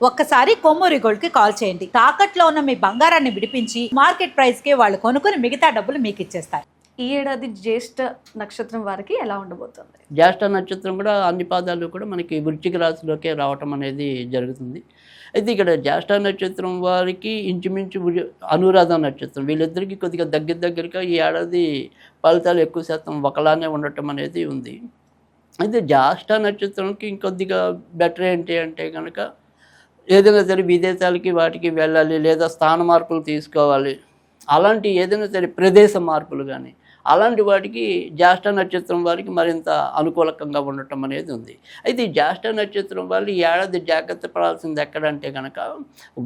ఒక్కసారి కొమ్మూరి గోల్డ్ కి కాల్ చేయండి. తాకట్లో ఉన్న మీ బంగారాన్ని విడిపించి మార్కెట్ ప్రైస్ కి వాళ్ళు కొనుక్కుని మిగతా డబ్బులు మీకు ఇచ్చేస్తారు. ఈ ఏడాది జ్యేష్ఠ నక్షత్రం వారికి ఎలా ఉండబోతుంది? జ్యేష్ఠ నక్షత్రం కూడా అన్ని పాదాలు కూడా మనకి వృశ్చిక రాశిలోకే రావటం అనేది జరుగుతుంది. అయితే ఇక్కడ జ్యేష్ఠ నక్షత్రం వారికి ఇంచుమించు అనురాధ నక్షత్రం వీళ్ళిద్దరికీ కొద్దిగా దగ్గరగా ఈ ఏడాది ఫలితాలు ఎక్కువ శాతం ఒకలానే ఉండటం అనేది ఉంది. అయితే జ్యేష్ఠ నక్షత్రంకి ఇంకొద్దిగా బెటర్ ఏంటి అంటే కనుక ఏదైనా సరే విదేశాలకి వాటికి వెళ్ళాలి, లేదా స్థాన మార్పులు తీసుకోవాలి, అలాంటి ఏదైనా సరే ప్రదేశ మార్పులు కానీ అలాంటి వాటికి జ్యేష్ఠ నక్షత్రం వారికి మరింత అనుకూలకంగా ఉండటం అనేది ఉంది. అయితే ఈ జ్యేష్ఠ నక్షత్రం వాళ్ళు ఈ ఏడాది జాగ్రత్త పడాల్సింది ఎక్కడంటే కనుక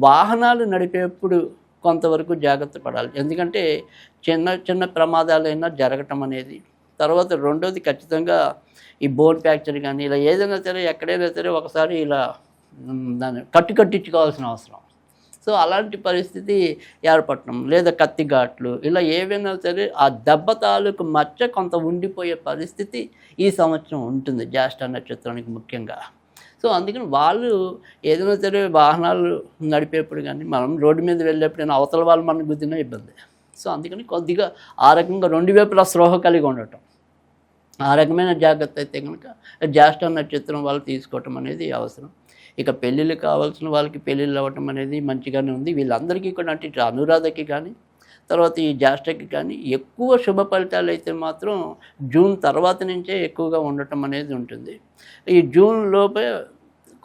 వాహనాలు నడిపేప్పుడు కొంతవరకు జాగ్రత్త పడాలి. ఎందుకంటే చిన్న ప్రమాదాలైనా జరగటం అనేది. తర్వాత రెండోది ఖచ్చితంగా ఈ బోన్ ఫ్రాక్చర్ కానీ ఇలా ఏదైనా సరే ఎక్కడైనా సరే ఒకసారి ఇలా దాన్ని కట్టించుకోవాల్సిన అవసరం. సో అలాంటి పరిస్థితి ఏర్పడటం, లేదా కత్తిఘాట్లు ఇలా ఏవైనా సరే ఆ దెబ్బ తాలూకు మచ్చ కొంత ఉండిపోయే పరిస్థితి ఈ సంవత్సరం ఉంటుంది జ్యేష్ఠ నక్షత్రానికి ముఖ్యంగా. సో అందుకని వాళ్ళు ఏదైనా సరే వాహనాలు నడిపేప్పుడు కానీ మనం రోడ్డు మీద వెళ్ళేప్పుడు అవతల వాళ్ళు మనకు గుద్దిన ఇబ్బంది. సో అందుకని కొద్దిగా ఆ రకంగా రెండు వైపులా స్పృహ కలిగి ఉండటం, ఆ రకమైన జాగ్రత్త అయితే కనుక జ్యేష్ఠ నక్షత్రం వాళ్ళు తీసుకోవటం అనేది అవసరం. ఇక పెళ్ళిళ్ళు కావాల్సిన వాళ్ళకి పెళ్ళిళ్ళు అవ్వటం అనేది మంచిగానే ఉంది. వీళ్ళందరికీ కూడా అంటే అనురాధకి కానీ తర్వాత ఈ జ్యేష్ఠకి కానీ ఎక్కువ శుభ ఫలితాలు అయితే మాత్రం జూన్ తర్వాత నుంచే ఎక్కువగా ఉండటం అనేది ఉంటుంది. ఈ జూన్ లోపే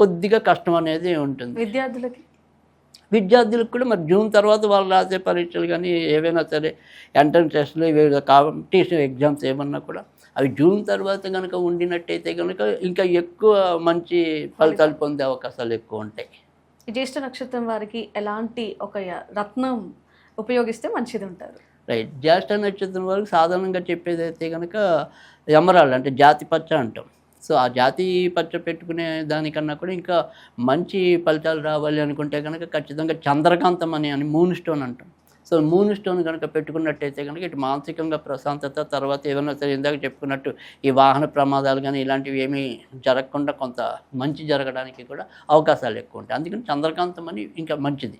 కొద్దిగా కష్టం అనేది ఉంటుంది విద్యార్థులకు కూడా. మరి జూన్ తర్వాత వాళ్ళు రాసే పరీక్షలు కానీ ఏవైనా సరే ఎంట్రన్స్ టెస్టులు వివిధ కాంపిటీషన్ ఎగ్జామ్స్ ఏమన్నా కూడా అవి జూన్ తర్వాత కనుక ఉండినట్టయితే కనుక ఇంకా ఎక్కువ మంచి ఫలితాలు పొందే అవకాశాలు ఎక్కువ ఉంటాయి. ఈ జ్యేష్ఠ నక్షత్రం వారికి ఎలాంటి ఒక రత్నం ఉపయోగిస్తే మంచిది ఉంటారు? రైట్. జ్యేష్ఠ నక్షత్రం వారికి సాధారణంగా చెప్పేది అయితే కనుక ఎమరాల్డ్ అంటే జాతి పచ్చ అంటాం. సో ఆ జాతి పచ్చ పెట్టుకునే దానికన్నా కూడా ఇంకా మంచి ఫలితాలు రావాలి అనుకుంటే కనుక ఖచ్చితంగా చంద్రకాంతం అని మూన్ స్టోన్ అంటాం. సో మూన్ స్టోన్ కనుక పెట్టుకున్నట్టయితే కనుక ఇటు మానసికంగా ప్రశాంతత, తర్వాత ఏమైనా సరే ఇందాక చెప్పుకున్నట్టు ఈ వాహన ప్రమాదాలు కానీ ఇలాంటివి ఏమీ జరగకుండా కొంత మంచి జరగడానికి కూడా అవకాశాలు ఎక్కువ ఉంటాయి. అందుకని చంద్రకాంతం అని ఇంకా మంచిది.